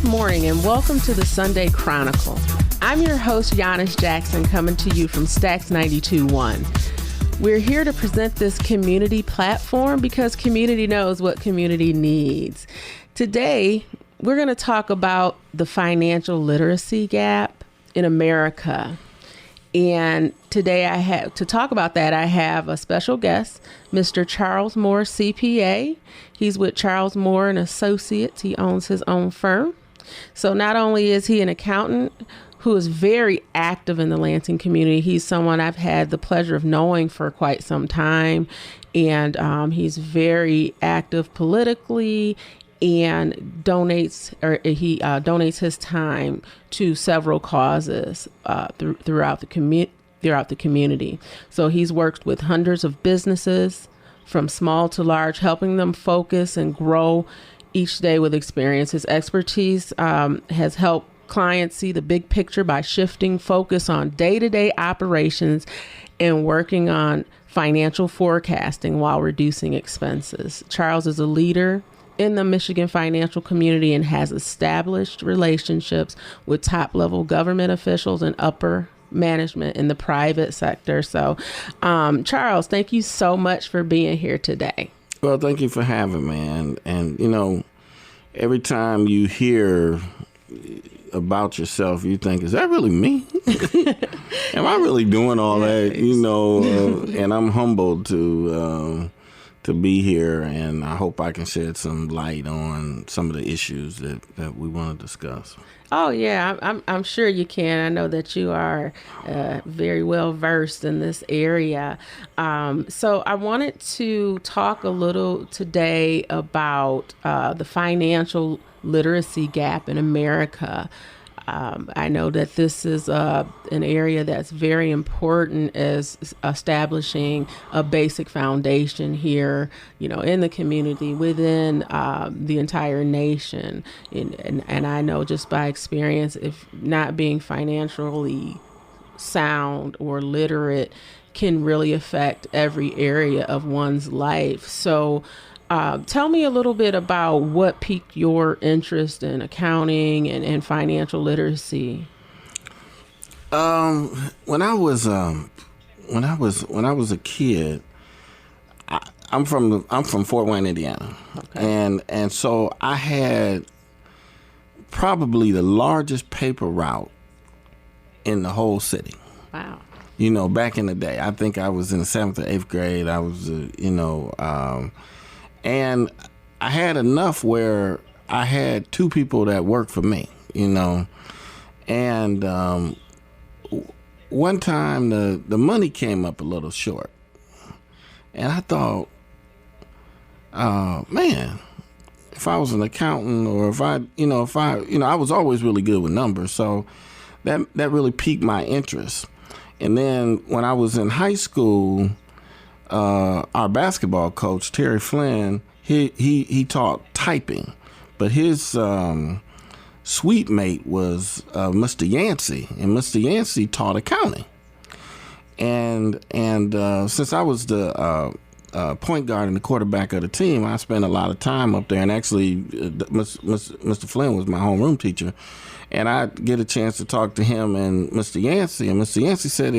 Good morning and welcome to the Sunday Chronicle. I'm your host, Yanice Jackson, coming to you from Stacks 92.1. We're here to present this community platform because community knows what community needs. Today, we're going to talk about the financial literacy gap in America. And today to talk about that, I have a special guest, Mr. Charles Moore CPA. He's with Charles Moore and Associates. He owns his own firm. So not only is he an accountant who is very active in the Lansing community, he's someone I've had the pleasure of knowing for quite some time. And he's very active politically and donates his time to several causes throughout the community. So he's worked with hundreds of businesses from small to large, helping them focus and grow each day with experience. His expertise has helped clients see the big picture by shifting focus on day-to-day operations and working on financial forecasting while reducing expenses. Charles is a leader in the Michigan financial community and has established relationships with top-level government officials and upper management in the private sector. So, Charles, thank you so much for being here today. Well, thank you for having me. And you know, every time you hear about yourself, you think, is that really me? Am I really doing all that? You know, and I'm humbled to be here, and I hope I can shed some light on some of the issues that we want to discuss. Oh yeah, I'm sure you can. I know that you are very well versed in this area. So I wanted to talk a little today about the financial literacy gap in America. I know that this is an area that's very important as establishing a basic foundation here, you know, in the community, within the entire nation. And I know just by experience, if not being financially sound or literate can really affect every area of one's life. So tell me a little bit about what piqued your interest in accounting and financial literacy. When I was a kid, I'm from Fort Wayne, Indiana, okay. and so I had probably the largest paper route in the whole city. Wow. You know, back in the day, I think I was in the 7th or 8th grade. I was, and I had enough where I had two people that worked for me, you know. And one time the money came up a little short. And I thought, man, if I was an accountant or if I was always really good with numbers. So that really piqued my interest. And then when I was in high school, our basketball coach, Terry Flynn, he taught typing, but his suite mate was Mr. Yancey, and Mr. Yancey taught accounting. And since I was the point guard and the quarterback of the team, I spent a lot of time up there. And actually, Mr. Flynn was my homeroom teacher, and I get a chance to talk to him and Mr. Yancey. And Mr. Yancey said,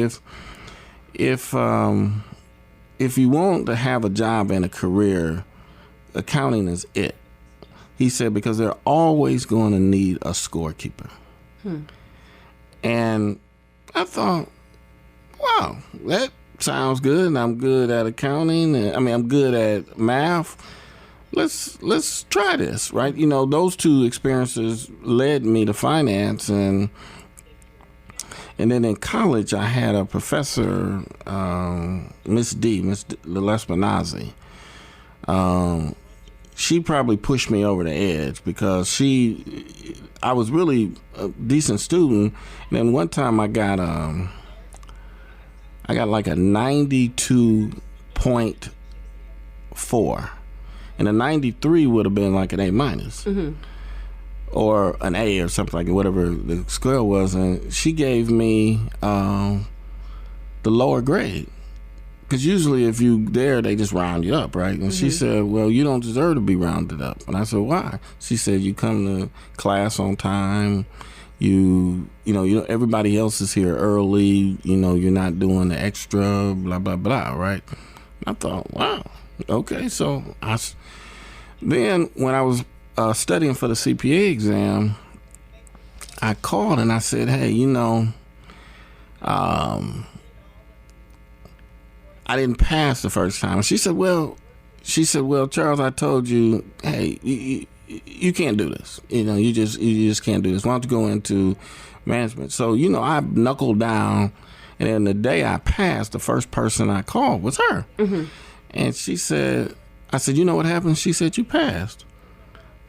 if you want to have a job and a career, accounting is it. He said, because they're always going to need a scorekeeper. And I thought, wow, that sounds good. And I'm good at accounting. I'm good at math. Let's try this, right? You know, those two experiences led me to finance. And then in college, I had a professor, Miss L'Espinazi. She probably pushed me over the edge because I was really a decent student. And then one time I got like a 92.4. And a 93 would have been like an A minus. Mm-hmm. Or an A or something like that, whatever the score was. And she gave me the lower grade because usually if you there, they just round you up, right? And she said, well, you don't deserve to be rounded up. And I said, why? She said, you come to class on time. You know, everybody else is here early. You know, you're not doing the extra, blah, blah, blah, right? I thought, wow, okay. So then when I was studying for the CPA exam, I called and I said, hey, you know, I didn't pass the first time. She said, well, Charles, I told you, hey, you can't do this. You know, you just can't do this. Why don't you go into management? So, you know, I knuckled down, and then the day I passed, the first person I called was her. And she said, I said, you know what happened? She said, you passed.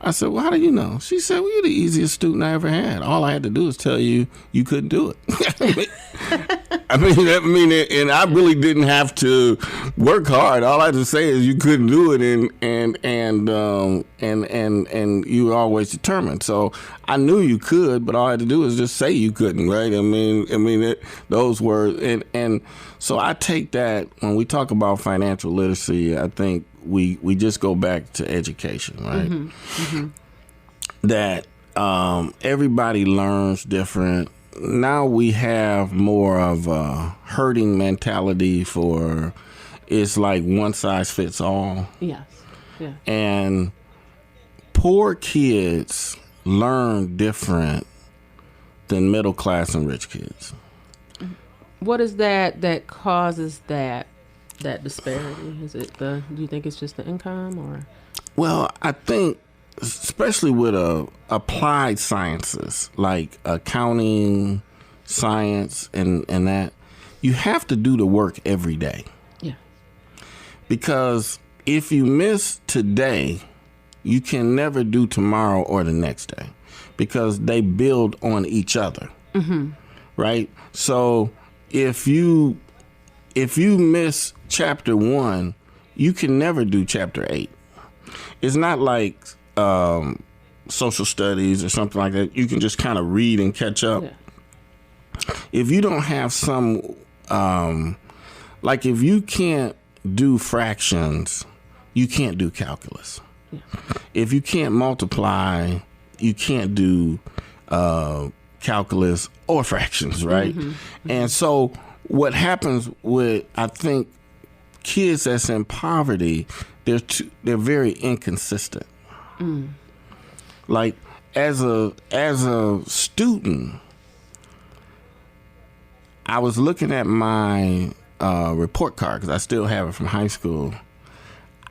I said, well, how do you know? She said, well, you're the easiest student I ever had. All I had to do was tell you couldn't do it. I mean, and I really didn't have to work hard. All I had to say is you couldn't do it, and you were always determined. So I knew you could, but all I had to do was just say you couldn't, right? Those words, and so I take that when we talk about financial literacy. I think we just go back to education, right? That everybody learns different. Now we have more of a herding mentality for it's like one size fits all. Yes. Yeah. And poor kids learn different than middle class and rich kids. What is that causes that disparity? Is it do you think it's just the income or? Well, I think especially with applied sciences like accounting, science, and that, you have to do the work every day. Yeah. Because if you miss today, you can never do tomorrow or the next day, because they build on each other. Right? So if you miss chapter 1, you can never do chapter 8. It's not like social studies or something like that. You can just kind of read and catch up. Yeah. If you don't have some, like if you can't do fractions, you can't do calculus. Yeah. If you can't multiply, you can't do calculus or fractions, right? And so what happens with, I think, kids that's in poverty, they're very inconsistent. Like as a student, I was looking at my report card, because I still have it from high school.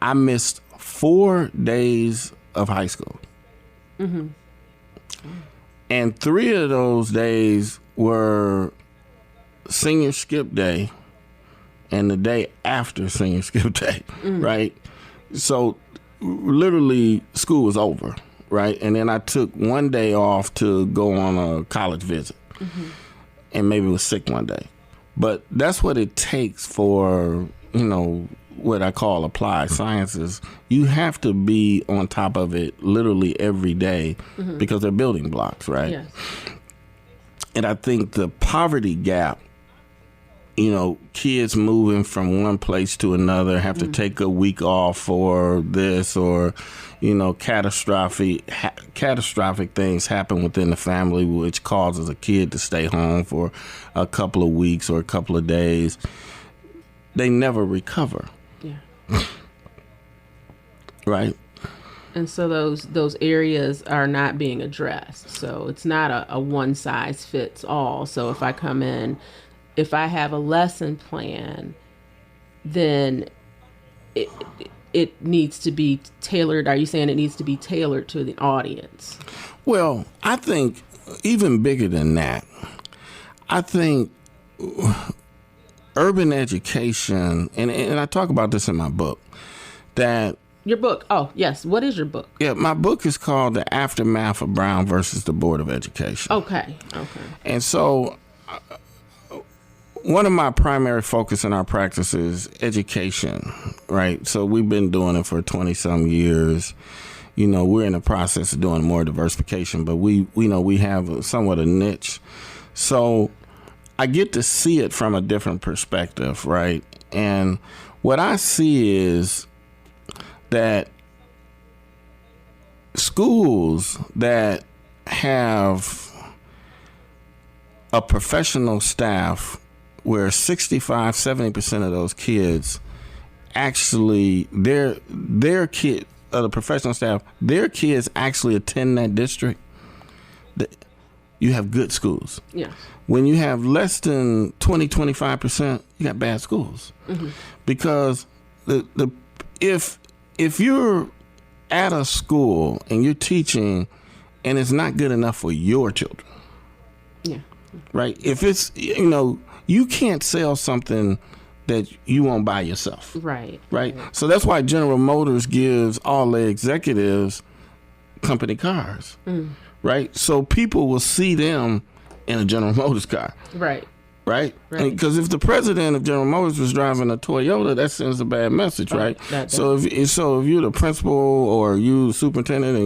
I missed 4 days of high school. And 3 of those days were senior skip day and the day after senior skip day, right? So literally school was over, right? And then I took 1 day off to go on a college visit, and maybe was sick 1 day. But that's what it takes for, you know, what I call applied sciences. You have to be on top of it literally every day, because they're building blocks, right? Yes. And I think the poverty gap, you know, kids moving from one place to another have to take a week off for this, or, you know, catastrophic things happen within the family, which causes a kid to stay home for a couple of weeks or a couple of days. They never recover. Yeah. Right? And so those areas are not being addressed. So it's not a one size fits all. So if I come in, if I have a lesson plan, then it needs to be tailored. Are you saying it needs to be tailored to the audience? Well, I think even bigger than that, I think urban education, and I talk about this in my book, that... Your book? Oh, yes. What is your book? Yeah, my book is called The Aftermath of Brown versus the Board of Education. Okay. And so one of my primary focus in our practice is education, right? So we've been doing it for 20-some years. You know, we're in the process of doing more diversification, but we know we have somewhat a niche. So I get to see it from a different perspective, right? And what I see is that schools that have a professional staff where 65-70% of those kids actually their kid of the professional staff, their kids actually attend that district, you have good schools. Yeah. When you have less than 20-25%, you got bad schools. Mm-hmm. Because if you're at a school and you're teaching and it's not good enough for your children, yeah, right? If it's, you can't sell something that you won't buy yourself. Right. So that's why General Motors gives all the executives company cars, right? So people will see them in a General Motors car. Right. Because if the president of General Motors was driving a Toyota, that sends a bad message, right? So if you're the principal or you the superintendent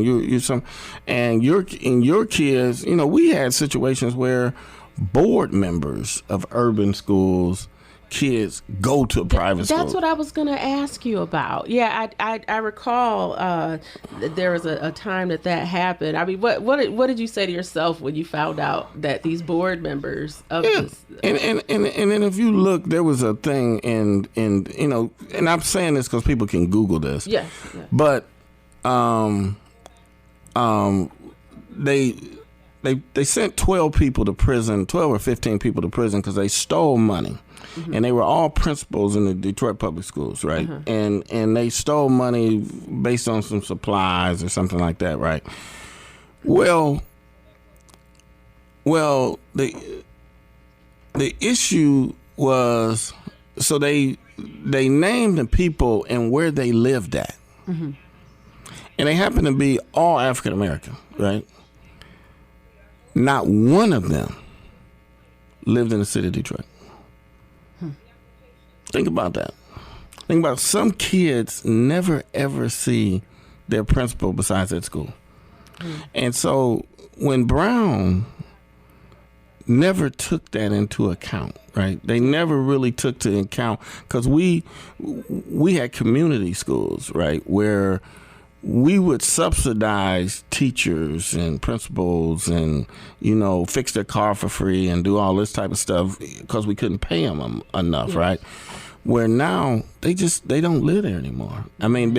and your kids, we had situations where board members of urban schools, kids go to a private school. That's what I was going to ask you about. Yeah, I recall there was a time that happened. I mean, what did you say to yourself when you found out that these board members of this? And then if you look, there was a thing in and I'm saying this because people can Google this. Yes. But they sent 12 people to prison, 12 or 15 people to prison because they stole money. Mm-hmm. And they were all principals in the Detroit public schools, right? Mm-hmm. And they stole money based on some supplies or something like that, right? Well, the issue was, so they named the people and where they lived at. Mm-hmm. And they happened to be all African American, right? Not one of them lived in the city of Detroit. Think about that. Think about some kids never ever see their principal besides at school. And so when Brown never took that into account, right? They never really took to account because we had community schools, right, where we would subsidize teachers and principals and, fix their car for free and do all this type of stuff because we couldn't pay them enough, right? Where now they don't live there anymore. I mean,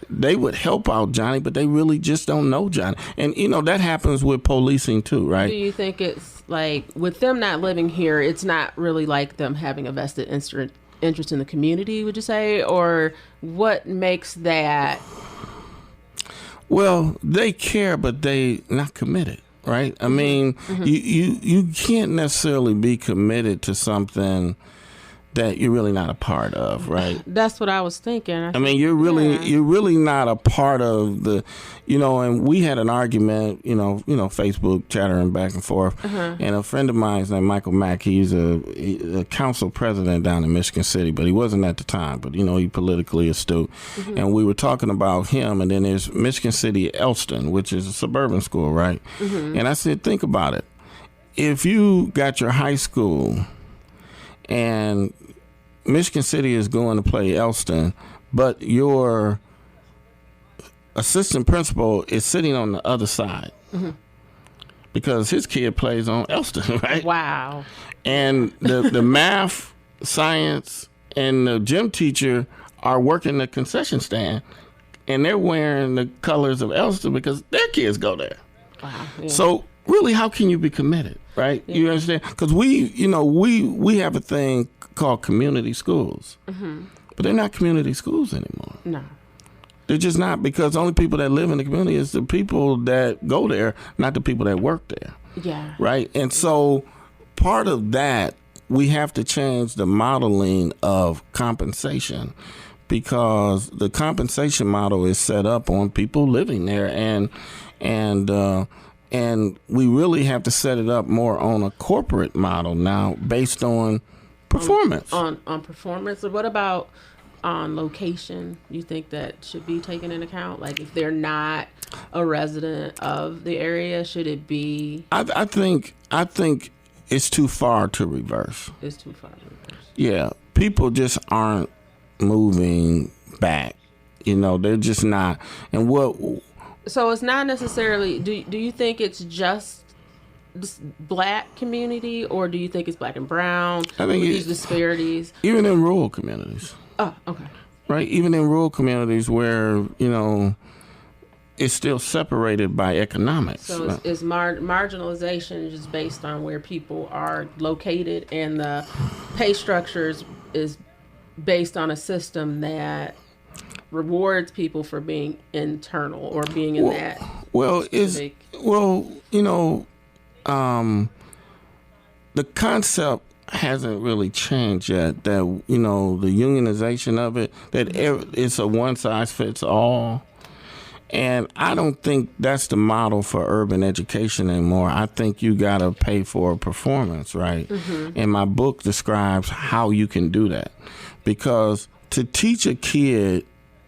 they would help out Johnny, but they really just don't know Johnny. And, that happens with policing too, right? Do you think it's like with them not living here, it's not really like them having a vested interest in the community, would you say? Or what makes that? Well, they care, but they not committed, right? I mean, you can't necessarily be committed to something that you're really not a part of, right? That's what I was thinking. I mean, you're really not a part of the, and we had an argument, Facebook chattering back and forth. And a friend of mine named Michael Mack, he's a council president down in Michigan City, but he wasn't at the time, but he politically astute. And we were talking about him, and then there's Michigan City Elston, which is a suburban school, right? And I said, think about it. If you got your high school and Michigan City is going to play Elston, but your assistant principal is sitting on the other side because his kid plays on Elston, right? Wow. And the math, science, and the gym teacher are working the concession stand, and they're wearing the colors of Elston because their kids go there. Wow. Yeah. So really, how can you be committed, right? Yeah. You understand? Because we have a thing called community schools, but they're not community schools anymore. No, they're just not, because the only people that live in the community is the people that go there, not the people that work there. Yeah. Right. And so part of that, we have to change the modeling of compensation, because the compensation model is set up on people living there, and we really have to set it up more on a corporate model now, based on performance. On performance. What about on location? You think that should be taken into account? Like, if they're not a resident of the area, should it be? I think it's too far to reverse. It's too far to reverse. Yeah, people just aren't moving back. They're just not. And So it's not necessarily. Do you think it's just this black community, or do you think it's black and brown? I think these disparities, even in rural communities. Oh, okay. Right, even in rural communities where it's still separated by economics. So it's marginalization just based on where people are located, and the pay structures is based on a system that rewards people for being internal or being in that. Well, the concept hasn't really changed yet. That the unionization of it, that it's a one size fits all. And I don't think that's the model for urban education anymore. I think you got to pay for a performance, right? Mm-hmm. And my book describes how you can do that. Because to teach a kid,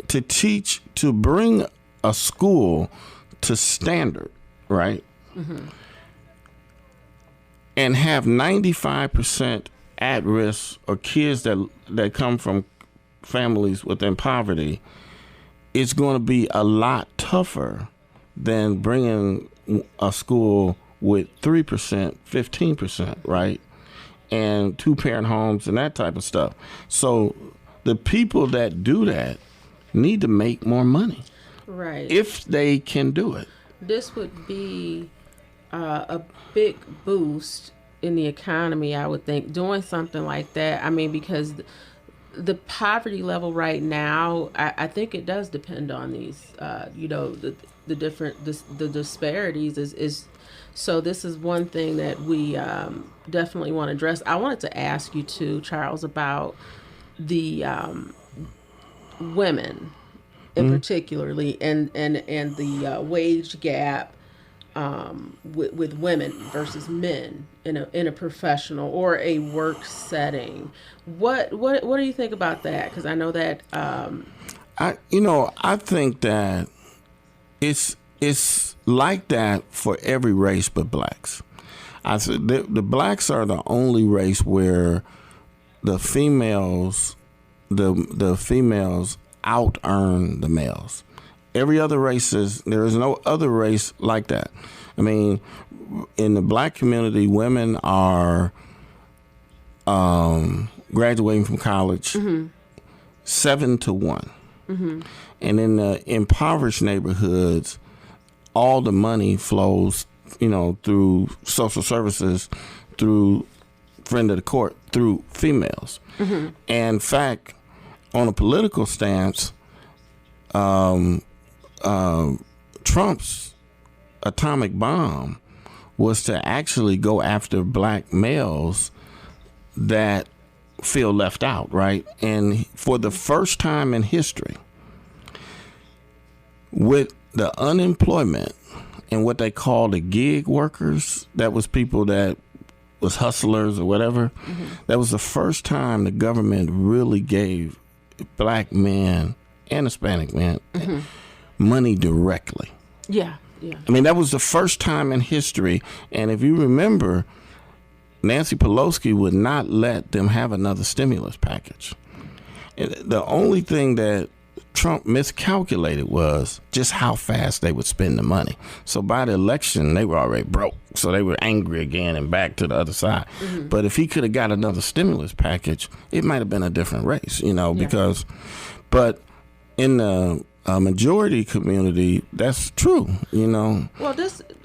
to bring a school to standard, right? Mm-hmm. And have 95% at risk or kids that come from families within poverty, it's going to be a lot tougher than bringing a school with 3%, 15%, right? And two-parent homes and that type of stuff. So the people that do that need to make more money. Right. If they can do it. This would be a big boost in the economy, I would think, doing something like that. I mean, because the poverty level right now, I think it does depend on these, the different, the disparities is. So this is one thing that we definitely want to address. I wanted to ask you too, Charles, about the women in particularly, and the wage gap with women versus men in a professional or a work setting. What do you think about that? Because I know that I think that it's like that for every race but blacks. I said the blacks are the only race where the females out earn the males. Every other race there is no other race like that. I mean, in the black community, women are graduating from college 7 to 1. Mm-hmm. And in the impoverished neighborhoods, all the money flows, through social services, through friend of the court, through females. Mm-hmm. And in fact, on a political stance, Trump's atomic bomb was to actually go after black males that feel left out, right? And for the first time in history, with the unemployment and what they call the gig workers, that was people that was hustlers or whatever, that was the first time the government really gave black men and Hispanic men money directly. Yeah. I mean, that was the first time in history. And if you remember, Nancy Pelosi would not let them have another stimulus package. The only thing that Trump miscalculated was just how fast they would spend the money. So by the election, they were already broke. So they were angry again and back to the other side. Mm-hmm. But if he could have got another stimulus package, it might have been a different race, because, but in the majority community, that's true, Well,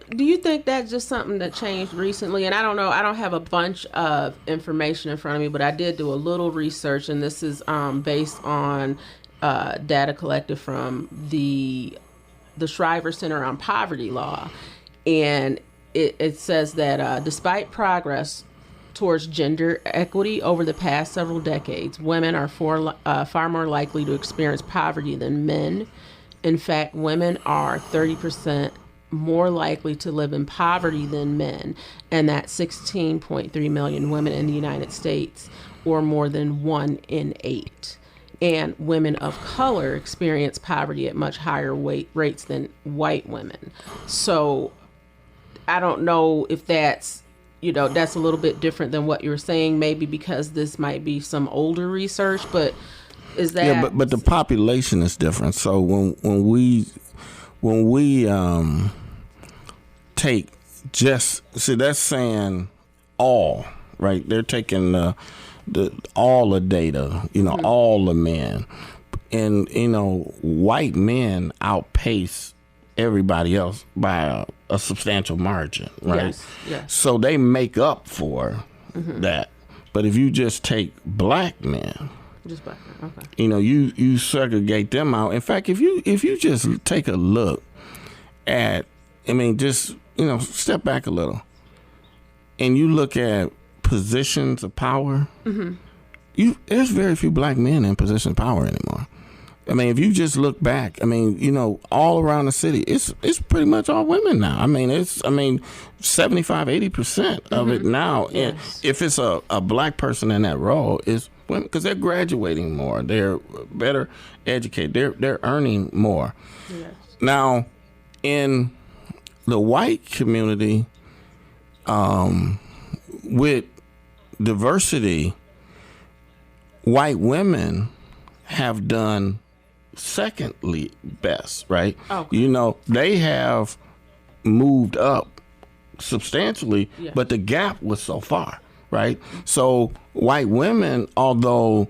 do you think that's just something that changed recently? And I don't know, I don't have a bunch of information in front of me, but I did do a little research, and this is based on data collected from the Shriver Center on Poverty Law. And it says that despite progress towards gender equity over the past several decades, women are far more likely to experience poverty than men. In fact, women are 30% more likely to live in poverty than men, and that's 16.3 million women in the United States, or more than 1 in 8. And women of color experience poverty at much higher rates than white women. So I don't know if that's that's a little bit different than what you were saying, maybe because this might be some older research, but is that... Yeah, but the population is different. So when we take that's saying all, right? They're taking all the data, all the men. And, white men outpace everybody else by a substantial margin, right? Yes. So they make up for that. But if you just take black men, just black men, okay. You segregate them out. In fact, if you just take a look at, step back a little, and you look at positions of power, there's very few black men in positions of power anymore. If you just look back, all around the city, it's pretty much all women now. 75-80% of it now. Yes. And if it's a black person in that role, is women, because they're graduating more, they're better educated, they're earning more. Yes. Now, in the white community, with diversity, white women have done secondly best, right? Okay. They have moved up substantially, yes. but the gap was so far, right? So white women, although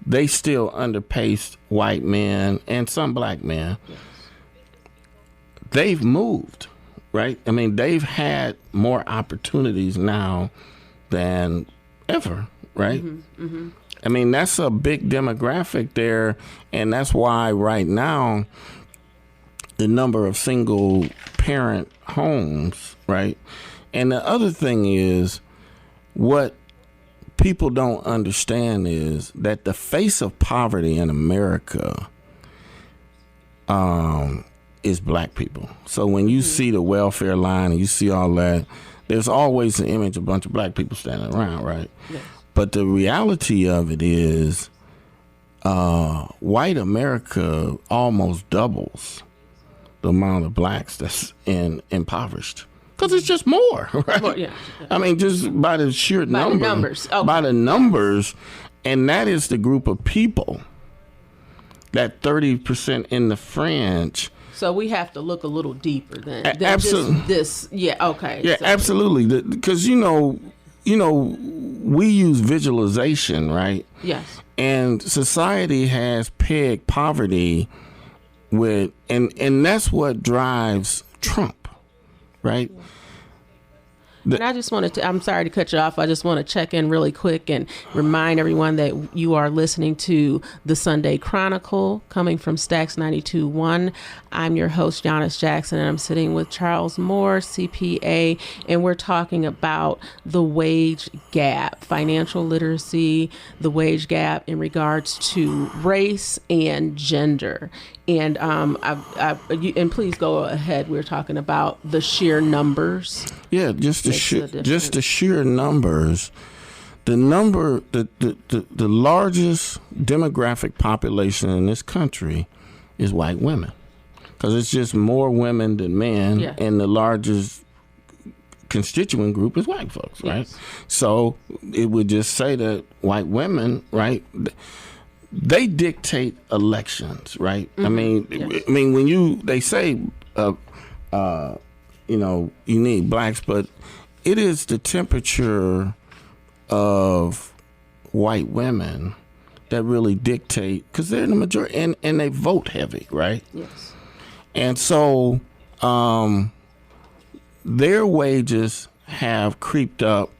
they still underpaced white men and some black men, yes. they've moved, right? They've had more opportunities now than ever, right? That's a big demographic there, and that's why right now the number of single parent homes, right? And the other thing is, what people don't understand is that the face of poverty in America is black people. So when you see the welfare line and you see all that, there's always an image of a bunch of black people standing around, right? Yes. But the reality of it is, white America almost doubles the amount of blacks that's impoverished. Because it's just more, right? Well, yeah. Just by the sheer number. By the numbers. Okay. By the numbers. And that is the group of people, that 30% in the fringe. So we have to look a little deeper than absolutely. Just this. Yeah, okay. Yeah, so. Absolutely. Because, we use visualization, right? Yes. And society has pegged poverty with, and that's what drives Trump, right? Yeah. And I just wanted to, I'm sorry to cut you off. I just want to check in really quick and remind everyone that you are listening to the Sunday Chronicle coming from Stacks 92.1. I'm your host, Yanice Jackson, and I'm sitting with Charles Moore, CPA, and we're talking about the wage gap, financial literacy, the wage gap in regards to race and gender. And and please go ahead. We're talking about the sheer numbers. Yeah, just the sheer numbers. The largest demographic population in this country is white women, because it's just more women than men, yeah. And the largest constituent group is white folks, right? Yes. So it would just say that white women, right? They dictate elections, right? Mm-hmm. Yes. When they say, you need blacks, but it is the temperature of white women that really dictate, because they're the majority, and they vote heavy, right? Yes. And so their wages have creeped up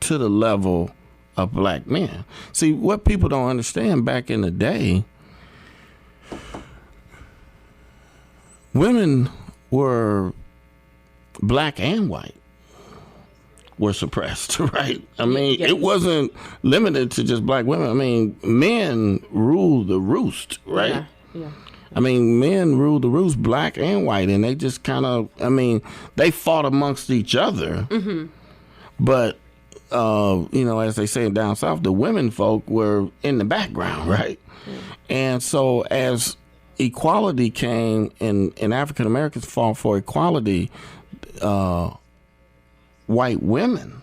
to the level of black men. See, what people don't understand, back in the day, women were black and white were suppressed, right? Yes. It wasn't limited to just black women. Men ruled the roost, right? Yeah. Men ruled the roost, black and white, and they just kind of, they fought amongst each other. Mm-hmm. But as they say down south, the women folk were in the background, right? Mm. And so as equality came and African Americans fought for equality, white women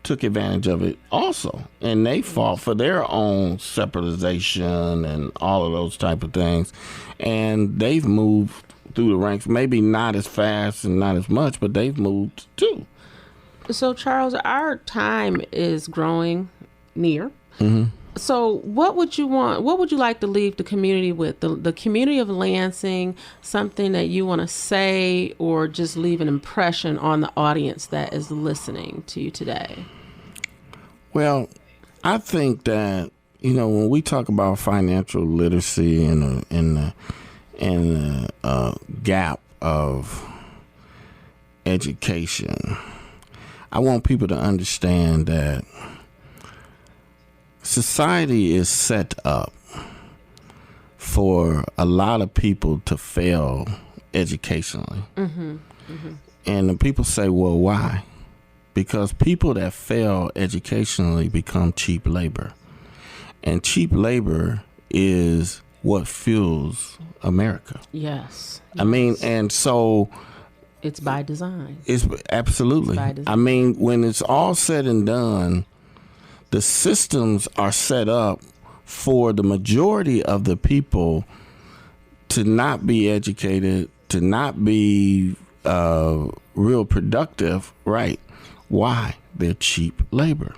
took advantage of it also, and they fought for their own separatization and all of those type of things, and they've moved through the ranks, maybe not as fast and not as much, but they've moved too. So Charles, our time is growing near. Mm-hmm. So what would you like to leave the community with? The community of Lansing, something that you want to say, or just leave an impression on the audience that is listening to you today? Well, I think that, when we talk about financial literacy and the gap of education, I want people to understand that society is set up for a lot of people to fail educationally. Mm-hmm. Mm-hmm. And the people say, well, why? Because people that fail educationally become cheap labor. And cheap labor is what fuels America. Yes. I mean, and so... It's by design. It's absolutely. It's by design. I mean, when it's all said and done, the systems are set up for the majority of the people to not be educated, to not be real productive, right? Why? They're cheap labor.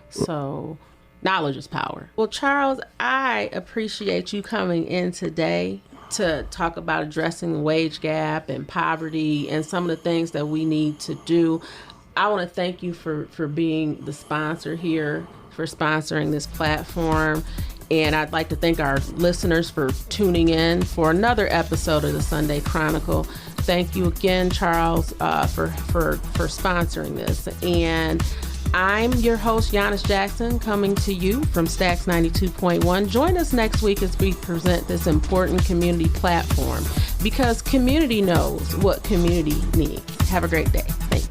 So knowledge is power. Well, Charles, I appreciate you coming in today to talk about addressing the wage gap and poverty and some of the things that we need to do. I want to thank you for being the sponsor here, for sponsoring this platform. And I'd like to thank our listeners for tuning in for another episode of the Sunday Chronicle. Thank you again, Charles, for sponsoring this. And I'm your host, Yanice Jackson, coming to you from Stacks 92.1. Join us next week as we present this important community platform, because community knows what community needs. Have a great day. Thanks.